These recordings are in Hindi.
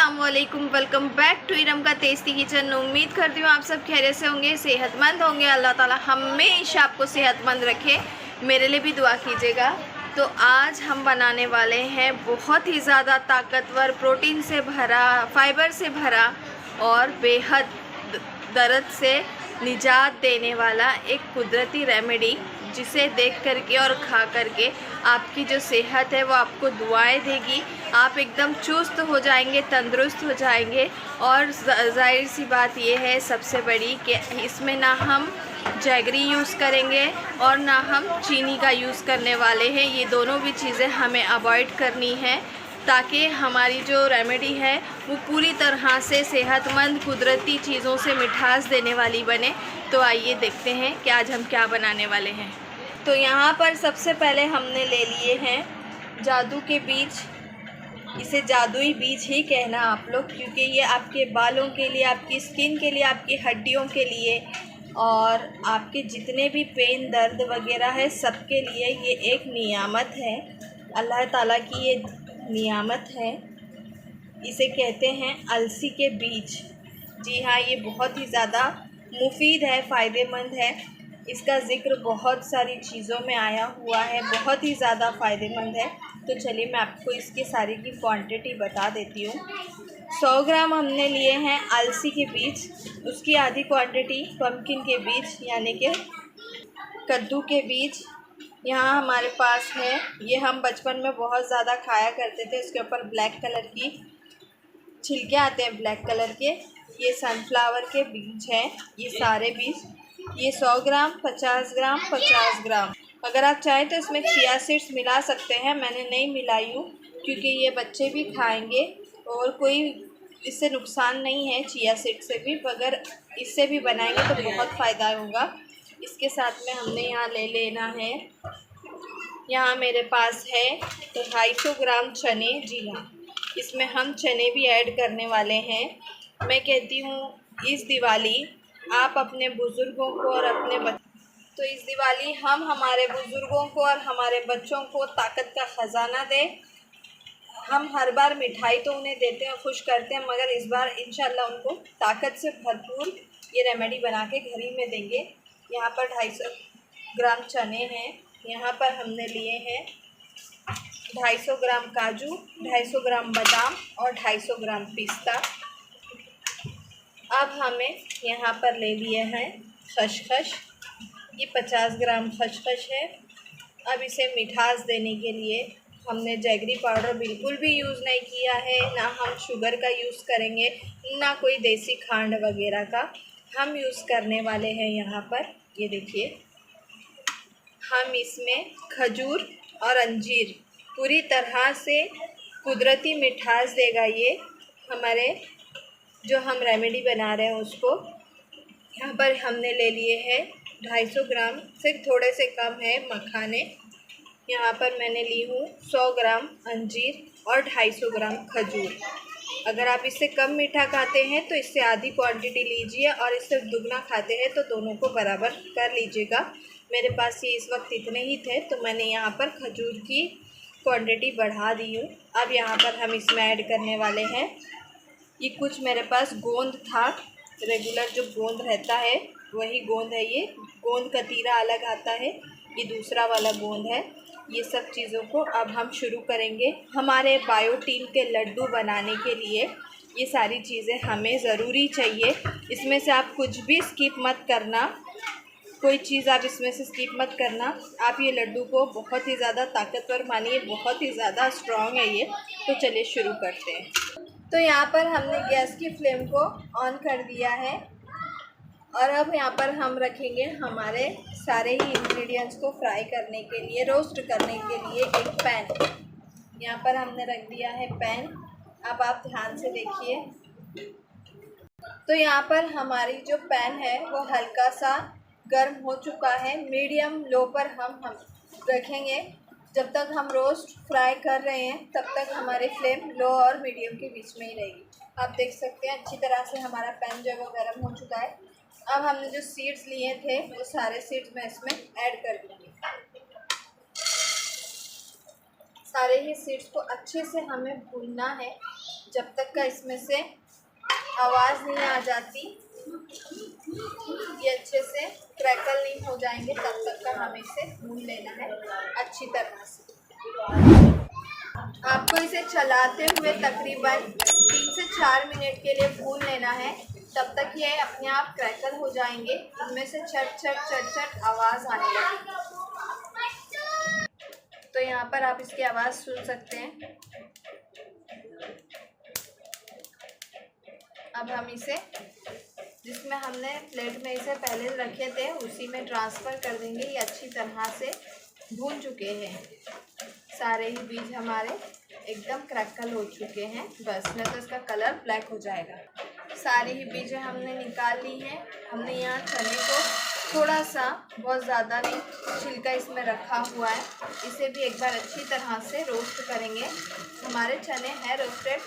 अस्सलामुअलैकुम, वेलकम बैक टू इरम का टेस्टी किचन। उम्मीद करती हूँ आप सब खैरियत से होंगे, सेहतमंद होंगे। अल्लाह ताला हमेशा आपको सेहतमंद रखे, मेरे लिए भी दुआ कीजिएगा। तो आज हम बनाने वाले हैं बहुत ही ज़्यादा ताकतवर, प्रोटीन से भरा, फाइबर से भरा और बेहद दर्द से निजात देने वाला एक कुदरती रेमेडी, जिसे देख करके और खा करके आपकी जो सेहत है वो आपको दुआएं देगी। आप एकदम चुस्त हो जाएंगे, तंदुरुस्त हो जाएंगे। और जाहिर सी बात ये है सबसे बड़ी कि इसमें ना हम जैगरी यूज़ करेंगे और ना हम चीनी का यूज़ करने वाले हैं। ये दोनों भी चीज़ें हमें अवॉइड करनी है ताकि हमारी जो रेमेडी है वो पूरी तरह से सेहतमंद, कुदरती चीज़ों से मिठास देने वाली बने। तो आइए देखते हैं कि आज हम क्या बनाने वाले हैं। तो यहाँ पर सबसे पहले हमने ले लिए हैं जादू के बीज। इसे जादुई बीज ही कहना आप लोग, क्योंकि ये आपके बालों के लिए, आपकी स्किन के लिए, आपकी हड्डियों के लिए और आपके जितने भी पेन, दर्द वगैरह है, सबके लिए ये एक नियामत है। अल्लाह ताला की ये नियामत है। इसे कहते हैं अलसी के बीज। जी हाँ, ये बहुत ही ज़्यादा मुफीद है, फ़ायदेमंद है। इसका ज़िक्र बहुत सारी चीज़ों में आया हुआ है, बहुत ही ज़्यादा फ़ायदेमंद है। तो चलिए मैं आपको इसकी सारी की क्वांटिटी बता देती हूँ। 100 ग्राम हमने लिए हैं अलसी के बीज, उसकी आधी क्वांटिटी पम्पकिन के बीज यानी कि कद्दू के बीज यहाँ हमारे पास है। ये हम बचपन में बहुत ज़्यादा खाया करते थे। इसके ऊपर ब्लैक कलर की छिलके आते हैं, ब्लैक कलर के। ये सनफ्लावर के बीज हैं, ये सारे बीज। ये 100 ग्राम, 50 ग्राम, 50 ग्राम। अगर आप चाहें तो इसमें चिया सीड्स मिला सकते हैं, मैंने नहीं मिलाई हूँ क्योंकि ये बच्चे भी खाएंगे और कोई इससे नुकसान नहीं है चिया सीड से भी। अगर इससे भी बनाएंगे तो बहुत फ़ायदा होगा। इसके साथ में हमने यहाँ ले लेना है, यहाँ मेरे पास है 250 ग्राम चने। जी हाँ, इसमें हम चने भी ऐड करने वाले हैं। मैं कहती हूँ इस दिवाली आप अपने बुज़ुर्गों को और तो इस दिवाली हम हमारे बुज़ुर्गों को और हमारे बच्चों को ताकत का ख़जाना दें। हम हर बार मिठाई तो उन्हें देते हैं, खुश करते हैं, मगर इस बार इंशाल्लाह उनको ताकत से भरपूर ये रेमेडी बना के घर ही में देंगे। यहाँ पर 250 ग्राम चने हैं। यहाँ पर हमने लिए हैं 250 ग्राम काजू, 250 ग्राम बादाम और 250 ग्राम पिस्ता। अब हमें यहाँ पर ले लिए हैं खसखस। ये 50 ग्राम खसखस है। अब इसे मिठास देने के लिए हमने जैगरी पाउडर बिल्कुल भी यूज़ नहीं किया है, ना हम शुगर का यूज़ करेंगे, ना कोई देसी खांड वगैरह का हम यूज़ करने वाले हैं। यहाँ पर ये देखिए, हम इसमें खजूर और अंजीर पूरी तरह से कुदरती मिठास देगा ये हमारे जो हम रेमेडी बना रहे हैं उसको। यहाँ पर हमने ले लिए हैं 250 ग्राम से थोड़े से कम है मखाने। यहाँ पर मैंने ली हूँ 100 ग्राम अंजीर और 250 ग्राम खजूर। अगर आप इससे कम मीठा खाते हैं तो इससे आधी क्वांटिटी लीजिए, और इससे दुगना खाते हैं तो दोनों को बराबर कर लीजिएगा। मेरे पास ये इस वक्त इतने ही थे तो मैंने यहाँ पर खजूर की क्वांटिटी बढ़ा दी हूँ। अब यहाँ पर हम इसमें ऐड करने वाले हैं, ये कुछ मेरे पास गोंद था, रेगुलर जो गोंद रहता है वही गोंद है। ये गोंद कतीरा अलग आता है, ये दूसरा वाला गोंद है। ये सब चीज़ों को अब हम शुरू करेंगे। हमारे बायोटीन के लड्डू बनाने के लिए ये सारी चीज़ें हमें ज़रूरी चाहिए। इसमें से आप कुछ भी स्किप मत करना, कोई चीज़ आप इसमें से स्किप मत करना। आप ये लड्डू को बहुत ही ज़्यादा ताकतवर मानिए, बहुत ही ज़्यादा स्ट्रॉन्ग है ये। तो चलिए शुरू करते हैं। तो यहाँ पर हमने गैस की फ्लेम को ऑन कर दिया है और अब यहाँ पर हम रखेंगे हमारे सारे ही इंग्रेडिएंट्स को फ्राई करने के लिए, रोस्ट करने के लिए एक पैन। यहाँ पर हमने रख दिया है पैन। अब आप ध्यान से देखिए। तो यहाँ पर हमारी जो पैन है वो हल्का सा गर्म हो चुका है। मीडियम लो पर हम रखेंगे। जब तक हम रोस्ट फ्राई कर रहे हैं तब तक हमारी फ्लेम लो और मीडियम के बीच में ही रहेगी। आप देख सकते हैं अच्छी तरह से हमारा पैन जो है वो गर्म हो चुका है। अब हमने जो सीड्स लिए थे वो सारे सीड्स मैं इसमें ऐड कर दूँगी। सारे ही सीड्स को अच्छे से हमें भूनना है। जब तक का इसमें से आवाज़ नहीं आ जाती, ये अच्छे से क्रैकल नहीं हो जाएंगे, तब तक का हमें इसे भून लेना है अच्छी तरह से। आपको इसे चलाते हुए तकरीबन 3 से 4 मिनट के लिए भून लेना है। तब तक ये अपने आप क्रैकल हो जाएंगे, इनमें से चट चट चट चट आवाज़ आने लगेगी। तो यहाँ पर आप इसकी आवाज़ सुन सकते हैं। अब हम इसे, जिसमें हमने प्लेट में इसे पहले रखे थे, उसी में ट्रांसफ़र कर देंगे। ये अच्छी तरह से भून चुके हैं, सारे ही बीज हमारे एकदम क्रैकल हो चुके हैं। बस नहीं तो इसका कलर ब्लैक हो जाएगा। सारी ही बीजें हमने निकाल ली हैं। हमने यहाँ चने को थोड़ा सा, बहुत ज़्यादा नहीं, छिलका इसमें रखा हुआ है। इसे भी एक बार अच्छी तरह से रोस्ट करेंगे। हमारे चने हैं रोस्टेड,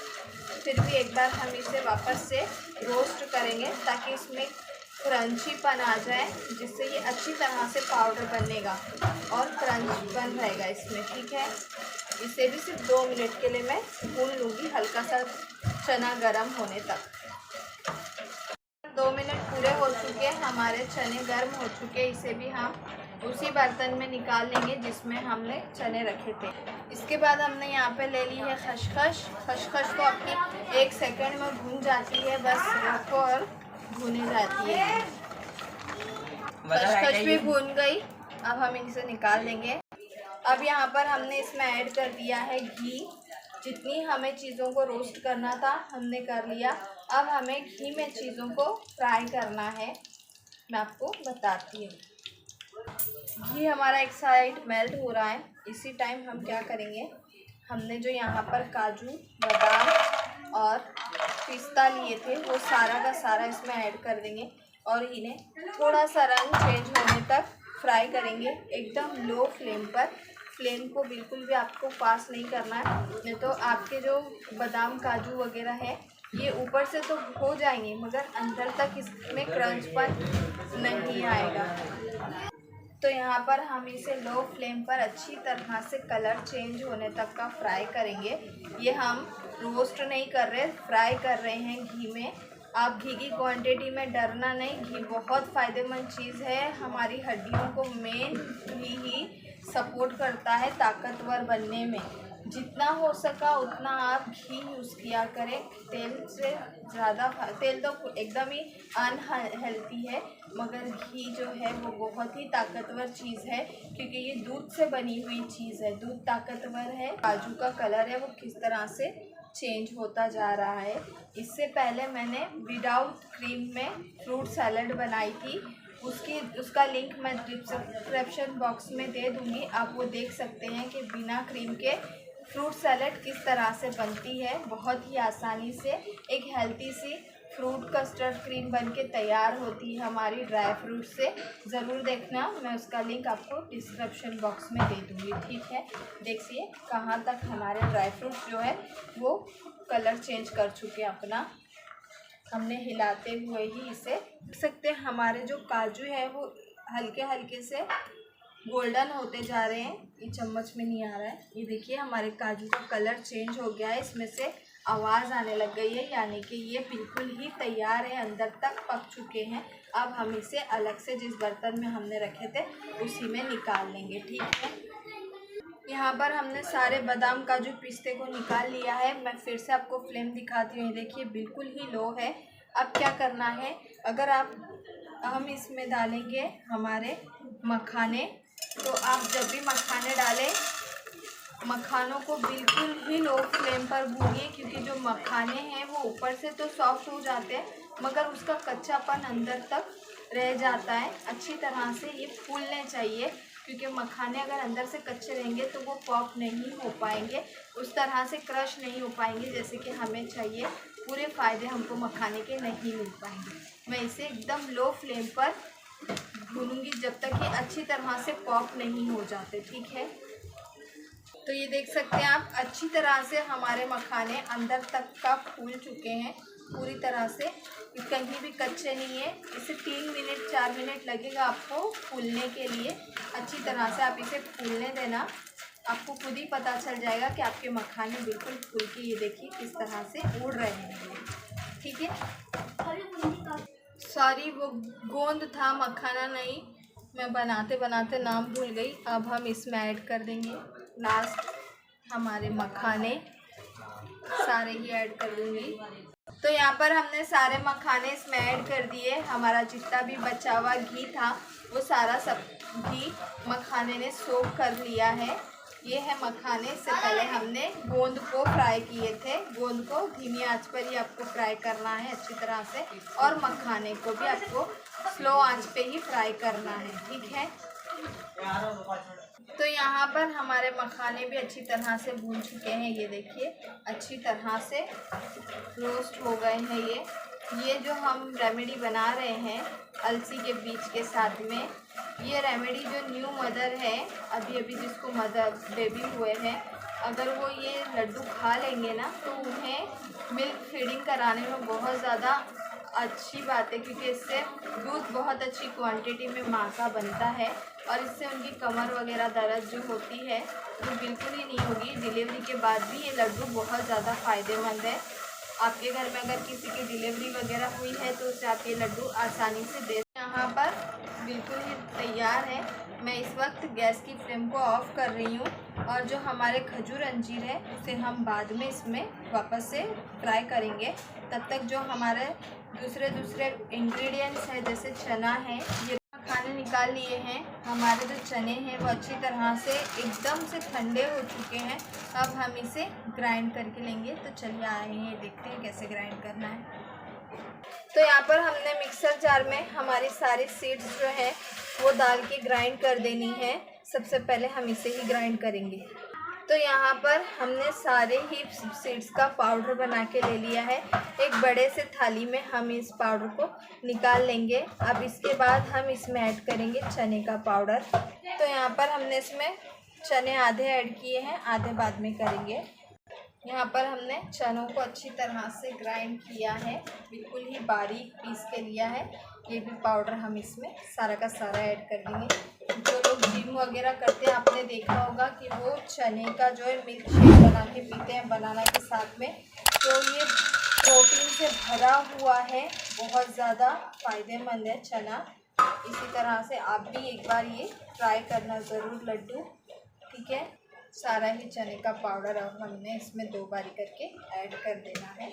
फिर भी एक बार हम इसे वापस से रोस्ट करेंगे ताकि इसमें क्रंचीपन आ जाए, जिससे ये अच्छी तरह से पाउडर बनेगा और क्रंच बन रहेगा इसमें। ठीक है, इसे भी सिर्फ 2 मिनट के लिए मैं भून लूँगी, हल्का सा चना गरम होने तक। 2 मिनट पूरे हो चुके, हमारे चने गर्म हो चुके। इसे भी हम उसी बर्तन में निकाल लेंगे जिसमें हमने चने रखे थे। इसके बाद हमने यहाँ पे ले ली है खसखस। खसखस तो आपकी 1 सेकंड में भून जाती है, बस रखो और भूने जाती है। खसखस भी भून गई, अब हम इसे निकाल लेंगे। अब यहाँ पर हमने इसमें ऐड कर दिया है घी। जितनी हमें चीज़ों को रोस्ट करना था हमने कर लिया। अब हमें घी में चीज़ों को फ्राई करना है, मैं आपको बताती हूँ। घी हमारा एक साइड मेल्ट हो रहा है, इसी टाइम हम क्या करेंगे, हमने जो यहाँ पर काजू, बादाम और पिस्ता लिए थे वो सारा का सारा इसमें ऐड कर देंगे और इन्हें थोड़ा सा रंग चेंज होने तक फ्राई करेंगे, एकदम लो फ्लेम पर। फ्लेम को बिल्कुल भी आपको पास नहीं करना है, नहीं तो आपके जो बादाम काजू वगैरह है ये ऊपर से तो हो जाएंगे मगर अंदर तक इसमें क्रंचपन नहीं आएगा। तो यहाँ पर हम इसे लो फ्लेम पर अच्छी तरह से कलर चेंज होने तक का फ्राई करेंगे। ये हम रोस्ट नहीं कर रहे, फ्राई कर रहे हैं घी में। आप घी की क्वांटिटी में डरना नहीं, घी बहुत फ़ायदेमंद चीज़ है। हमारी हड्डियों को मेन घी ही सपोर्ट करता है ताकतवर बनने में। जितना हो सका उतना आप घी यूज़ किया करें, तेल से ज़्यादा। तेल तो एकदम ही अनहेल्थी है, मगर घी जो है वो बहुत ही ताकतवर चीज़ है क्योंकि ये दूध से बनी हुई चीज़ है। दूध ताकतवर है। काजू का कलर है वो किस तरह से चेंज होता जा रहा है। इससे पहले मैंने विदाउट क्रीम में फ्रूट सैलड बनाई थी, उसका लिंक मैं डिस्क्रिप्शन बॉक्स में दे दूँगी। आप वो देख सकते हैं कि बिना क्रीम के फ्रूट सैलड किस तरह से बनती है। बहुत ही आसानी से एक हेल्थी सी फ्रूट कस्टर्ड क्रीम बनके तैयार होती है हमारी ड्राई फ्रूट से। ज़रूर देखना, मैं उसका लिंक आपको डिस्क्रिप्शन बॉक्स में दे दूँगी। ठीक है, देखिए कहाँ तक हमारे ड्राई फ्रूट जो है वो कलर चेंज कर चुके हैं अपना। हमने हिलाते हुए ही इसे देख सकते हैं, हमारे जो काजू है वो हल्के हल्के से गोल्डन होते जा रहे हैं। ये चम्मच में नहीं आ रहा है, ये देखिए हमारे काजू का कलर चेंज हो गया है, इसमें से आवाज़ आने लग गई है, यानी कि ये बिल्कुल ही तैयार है, अंदर तक पक चुके हैं। अब हम इसे अलग से जिस बर्तन में हमने रखे थे उसी में निकाल लेंगे। ठीक है, यहाँ पर हमने सारे बादाम काजू पिस्ते को निकाल लिया है। मैं फिर से आपको फ्लेम दिखाती हूँ, देखिए बिल्कुल ही लो है। अब क्या करना है, अगर हम इसमें डालेंगे हमारे मखाने, तो आप जब भी मखाने डालें, मखानों को बिल्कुल ही लो फ्लेम पर भूनिए क्योंकि जो मखाने हैं वो ऊपर से तो सॉफ्ट हो जाते हैं मगर उसका कच्चापन अंदर तक रह जाता है। अच्छी तरह से ये फूलने चाहिए क्योंकि मखाने अगर अंदर से कच्चे रहेंगे तो वो पॉप नहीं हो पाएंगे, उस तरह से क्रश नहीं हो पाएंगे जैसे कि हमें चाहिए। पूरे फ़ायदे हमको मखाने के नहीं मिल पाएंगे। मैं इसे एकदम लो फ्लेम पर भूनूंगी जब तक ये अच्छी तरह से पॉप नहीं हो जाते। ठीक है, तो ये देख सकते हैं आप, अच्छी तरह से हमारे मखाने अंदर तक का फूल चुके हैं पूरी तरह से, कहीं भी कच्चे नहीं है। इसे 3 मिनट 4 मिनट लगेगा आपको फूलने के लिए। अच्छी तरह से आप इसे फूलने देना। आपको खुद ही पता चल जाएगा कि आपके मखाने बिल्कुल फूल के, ये देखिए किस तरह से उड़ रहे हैं, ठीक है। सॉरी वो गोंद था, मखाना नहीं, मैं बनाते बनाते नाम भूल गई। अब हम इसमें ऐड कर देंगे लास्ट हमारे मखाने, सारे ही ऐड कर दूँगी। तो यहाँ पर हमने सारे मखाने इसमें ऐड कर दिए। हमारा जितना भी बचा हुआ घी था वो सारा सब घी मखाने ने सोख कर लिया है। ये है मखाने। से पहले हमने गोंद को फ्राई किए थे। गोंद को धीमी आंच पर ही आपको फ्राई करना है अच्छी तरह से, और मखाने को भी आपको स्लो आंच पे ही फ्राई करना है, ठीक है। तो यहाँ पर हमारे मखाने भी अच्छी तरह से भून चुके हैं, ये देखिए अच्छी तरह से रोस्ट हो गए हैं। ये जो हम रेमेडी बना रहे हैं अलसी के बीज के साथ में, ये रेमेडी जो न्यू मदर है, अभी अभी जिसको मदर बेबी हुए हैं, अगर वो ये लड्डू खा लेंगे ना तो उन्हें मिल्क फीडिंग कराने में बहुत ज़्यादा अच्छी बात है, क्योंकि इससे दूध बहुत अच्छी क्वांटिटी में माँ का बनता है और इससे उनकी कमर वगैरह दर्द जो होती है वो बिल्कुल ही नहीं होगी। डिलीवरी के बाद भी ये लड्डू बहुत ज़्यादा फ़ायदेमंद है। आपके घर में अगर किसी की डिलीवरी वगैरह हुई है तो उसे आप ये लड्डू आसानी से दे। यहाँ पर बिल्कुल ही तैयार है। मैं इस वक्त गैस की फ्लेम को ऑफ़ कर रही हूँ, और जो हमारे खजूर अंजीर है उसे हम बाद में इसमें वापस से फ्राई करेंगे। तब तक जो हमारे दूसरे इंग्रेडिएंट्स हैं जैसे चना है, ये खाने निकाल लिए हैं। हमारे जो चने हैं वो अच्छी तरह से एकदम से ठंडे हो चुके हैं। अब हम इसे ग्राइंड करके लेंगे। तो चलिए आए हैं, देखते हैं कैसे ग्राइंड करना है। तो यहाँ पर हमने मिक्सर जार में हमारी सारी सीड्स जो है वो डाल के ग्राइंड कर देनी है। सबसे पहले हम इसे ही ग्राइंड करेंगे। तो यहाँ पर हमने सारे ही सीड्स का पाउडर बना के ले लिया है। एक बड़े से थाली में हम इस पाउडर को निकाल लेंगे। अब इसके बाद हम इसमें ऐड करेंगे चने का पाउडर। तो यहाँ पर हमने इसमें चने आधे ऐड किए हैं, आधे बाद में करेंगे। यहाँ पर हमने चनों को अच्छी तरह से ग्राइंड किया है, बिल्कुल ही बारीक पीस के लिया है। ये भी पाउडर हम इसमें सारा का सारा ऐड कर देंगे। जो लोग जिम वगैरह करते हैं आपने देखा होगा कि वो चने का जो है मिल्क शेक बना के पीते हैं बनाना के साथ में। तो ये प्रोटीन से भरा हुआ है, बहुत ज़्यादा फ़ायदेमंद है चना। इसी तरह से आप भी एक बार ये ट्राई करना ज़रूर लड्डू, ठीक है। सारा ही चने का पाउडर अब हमने इसमें 2 बारी करके ऐड कर देना है।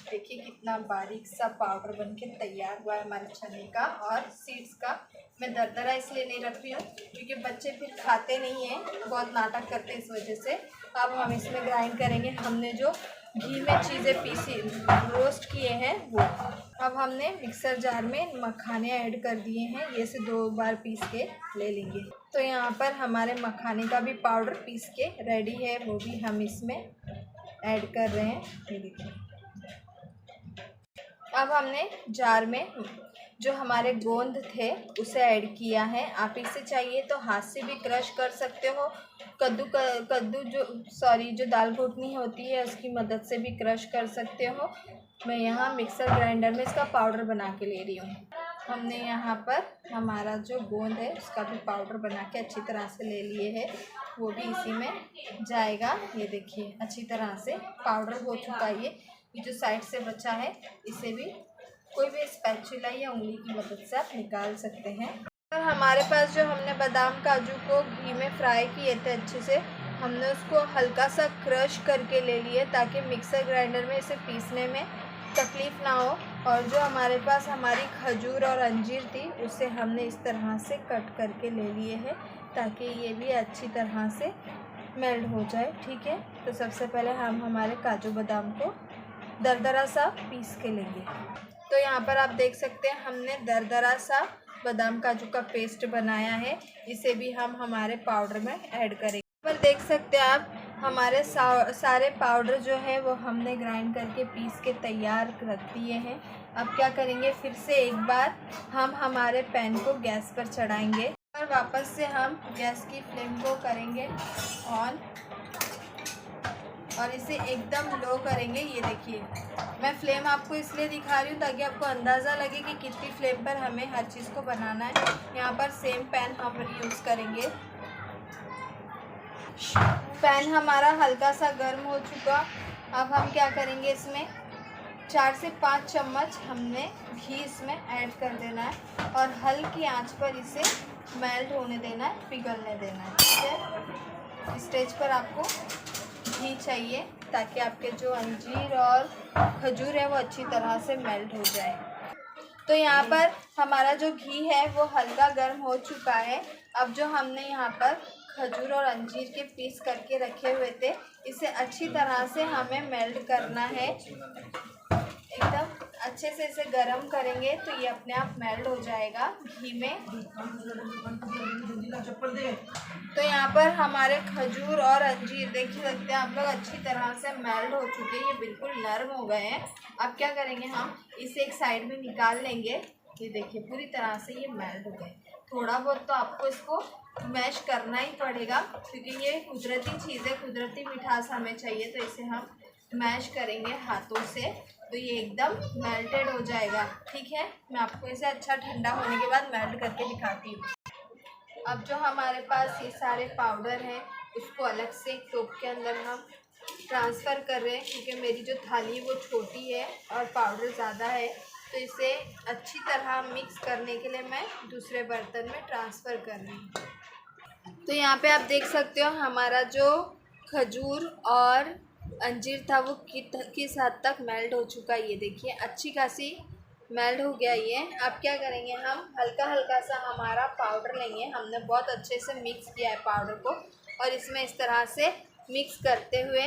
देखिए कितना बारीक सा पाउडर बनके तैयार हुआ है हमारे चने का और सीड्स का। मैं दरदरा इसलिए नहीं रख रही हूँ क्योंकि बच्चे फिर खाते नहीं हैं, बहुत नाटक करते हैं, इस वजह से। अब हम इसमें ग्राइंड करेंगे हमने जो घी में चीज़ें पीसी रोस्ट किए हैं वो। अब हमने मिक्सर जार में मखाने ऐड कर दिए हैं, ये से 2 बार पीस के ले लेंगे। तो यहाँ पर हमारे मखाने का भी पाउडर पीस के रेडी है, वो भी हम इसमें ऐड कर रहे हैं, ये देखिए। अब हमने जार में जो हमारे गोंद थे उसे ऐड किया है। आप इसे चाहिए तो हाथ से भी क्रश कर सकते हो, जो दाल घोटनी होती है उसकी मदद से भी क्रश कर सकते हो। मैं यहाँ मिक्सर ग्राइंडर में इसका पाउडर बना के ले रही हूँ। हमने यहाँ पर हमारा जो गोंद है उसका भी पाउडर बना के अच्छी तरह से ले लिए है, वो भी इसी में जाएगा। ये देखिए अच्छी तरह से पाउडर हो चुका है। ये जो साइड से बचा है इसे भी कोई भी स्पैचुला या उंगली की मदद से आप निकाल सकते हैं। और हमारे पास जो हमने बादाम काजू को घी में फ्राई किए थे अच्छे से, हमने उसको हल्का सा क्रश करके ले लिए ताकि मिक्सर ग्राइंडर में इसे पीसने में तकलीफ़ ना हो। और जो हमारे पास हमारी खजूर और अंजीर थी उसे हमने इस तरह से कट करके ले लिए हैं ताकि ये भी अच्छी तरह से मेल्ट हो जाए, ठीक है। तो सबसे पहले हम हमारे काजू बादाम को दरदरा सा पीस के लेंगे। तो यहाँ पर आप देख सकते हैं हमने दरदरा सा बादाम काजू का पेस्ट बनाया है, इसे भी हम हमारे पाउडर में ऐड करेंगे। पर देख सकते हैं आप हमारे सारे पाउडर जो है वो हमने ग्राइंड करके पीस के तैयार रख दिए हैं। अब क्या करेंगे, फिर से एक बार हम हमारे पैन को गैस पर चढ़ाएंगे और वापस से हम गैस की फ्लेम को करेंगे ऑन और इसे एकदम लो करेंगे। ये देखिए मैं फ्लेम आपको इसलिए दिखा रही हूँ ताकि आपको अंदाज़ा लगे कि कितनी फ्लेम पर हमें हर चीज़ को बनाना है। यहाँ पर सेम पैन हम यूज़ करेंगे। पैन हमारा हल्का सा गर्म हो चुका। अब हम क्या करेंगे, इसमें 4 से 5 चम्मच हमने घी इसमें ऐड कर देना है और हल्की आंच पर इसे मेल्ट होने देना है, पिघलने देना है। ठीक है, स्टेज पर आपको घी चाहिए ताकि आपके जो अंजीर और खजूर है वो अच्छी तरह से मेल्ट हो जाए। तो यहाँ पर हमारा जो घी है वो हल्का गर्म हो चुका है। अब जो हमने यहाँ पर खजूर और अंजीर के पीस करके रखे हुए थे, इसे अच्छी तरह से हमें मेल्ट करना है। एकदम अच्छे से इसे गरम करेंगे तो ये अपने आप मेल्ट हो जाएगा घी में। तो यहाँ पर हमारे खजूर और अंजीर देख सकते हैं आप लोग अच्छी तरह से मेल्ट हो चुके हैं, ये बिल्कुल नरम हो गए हैं। अब क्या करेंगे, हम इसे एक साइड में निकाल लेंगे। ये देखिए पूरी तरह से ये मेल्ट हो गए। थोड़ा बहुत तो आपको इसको मैश करना ही पड़ेगा क्योंकि ये कुदरती चीज़ है, कुदरती मिठास हमें चाहिए, तो इसे हम मैश करेंगे हाथों से तो ये एकदम मेल्टेड हो जाएगा। ठीक है, मैं आपको इसे अच्छा ठंडा होने के बाद मेल्ट करके दिखाती हूँ। अब जो हमारे पास ये सारे पाउडर हैं उसको अलग से एक टोप के अंदर हम ट्रांसफ़र कर रहे हैं क्योंकि मेरी जो थाली वो छोटी है और पाउडर ज़्यादा है, तो इसे अच्छी तरह मिक्स करने के लिए मैं दूसरे बर्तन में ट्रांसफ़र कर रही हूँ। तो यहाँ पे आप देख सकते हो हमारा जो खजूर और अंजीर था वो किस हद तक मेल्ट हो चुका है। ये देखिए अच्छी खासी मेल्ट हो गया ये। अब क्या करेंगे, हम हल्का हल्का सा हमारा पाउडर लेंगे। हमने बहुत अच्छे से मिक्स किया है पाउडर को और इसमें इस तरह से मिक्स करते हुए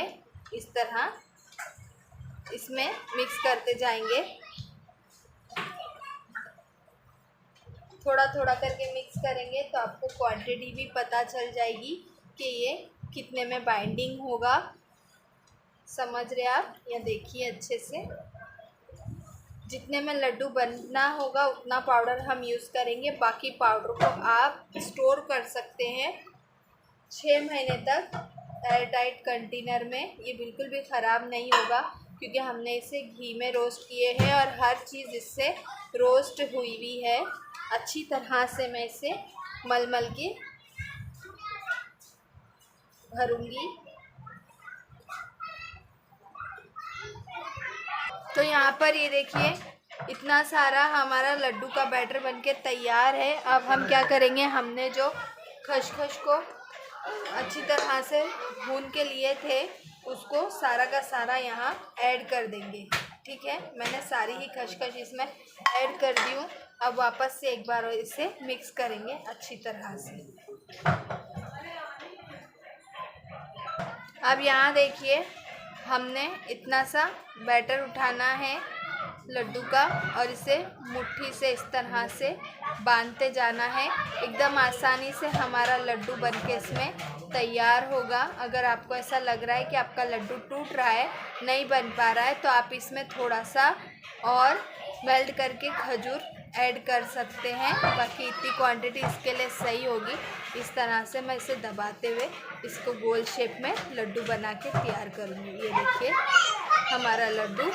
इस तरह इसमें मिक्स करते जाएंगे। थोड़ा थोड़ा करके मिक्स करेंगे तो आपको क्वांटिटी भी पता चल जाएगी कि ये कितने में बाइंडिंग होगा। समझ रहे आप, या देखिए अच्छे से जितने में लड्डू बनना होगा उतना पाउडर हम यूज़ करेंगे। बाकी पाउडर को आप स्टोर कर सकते हैं 6 महीने तक एयर टाइट कंटेनर में। ये बिल्कुल भी ख़राब नहीं होगा क्योंकि हमने इसे घी में रोस्ट किए हैं और हर चीज़ इससे रोस्ट हुई हुई है। अच्छी तरह से मैं इसे मल के भरूंगी। तो यहाँ पर ये देखिए इतना सारा हमारा लड्डू का बैटर बनके तैयार है। अब हम क्या करेंगे, हमने जो खसखस को अच्छी तरह से भून के लिए थे उसको सारा का सारा यहाँ ऐड कर देंगे। ठीक है, मैंने सारी ही खसखस इसमें ऐड कर दी हूँ। अब वापस से एक बार इसे मिक्स करेंगे अच्छी तरह से। अब यहाँ देखिए हमने इतना सा बैटर उठाना है लड्डू का और इसे मुट्ठी से इस तरह से बांधते जाना है। एकदम आसानी से हमारा लड्डू बनके इसमें तैयार होगा। अगर आपको ऐसा लग रहा है कि आपका लड्डू टूट रहा है, नहीं बन पा रहा है, तो आप इसमें थोड़ा सा और मेल्ट करके खजूर ऐड कर सकते हैं। बाकी इतनी क्वांटिटी इसके लिए सही होगी। इस तरह से मैं इसे दबाते हुए इसको गोल शेप में लड्डू बना के तैयार करूँगी। ये देखिए हमारा लड्डू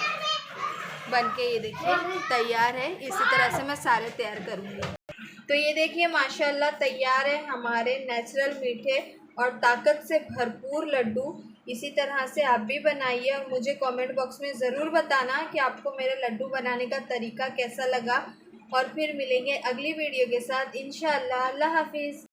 बनके ये देखिए तैयार है। इसी तरह से मैं सारे तैयार करूँगी। तो ये देखिए माशाल्लाह तैयार है हमारे नेचुरल मीठे और ताकत से भरपूर लड्डू। इसी तरह से आप भी बनाइए और मुझे कमेंट बॉक्स में ज़रूर बताना कि आपको मेरे लड्डू बनाने का तरीका कैसा लगा। और फिर मिलेंगे अगली वीडियो के साथ इंशाअल्लाह। अल्लाह हाफिज़।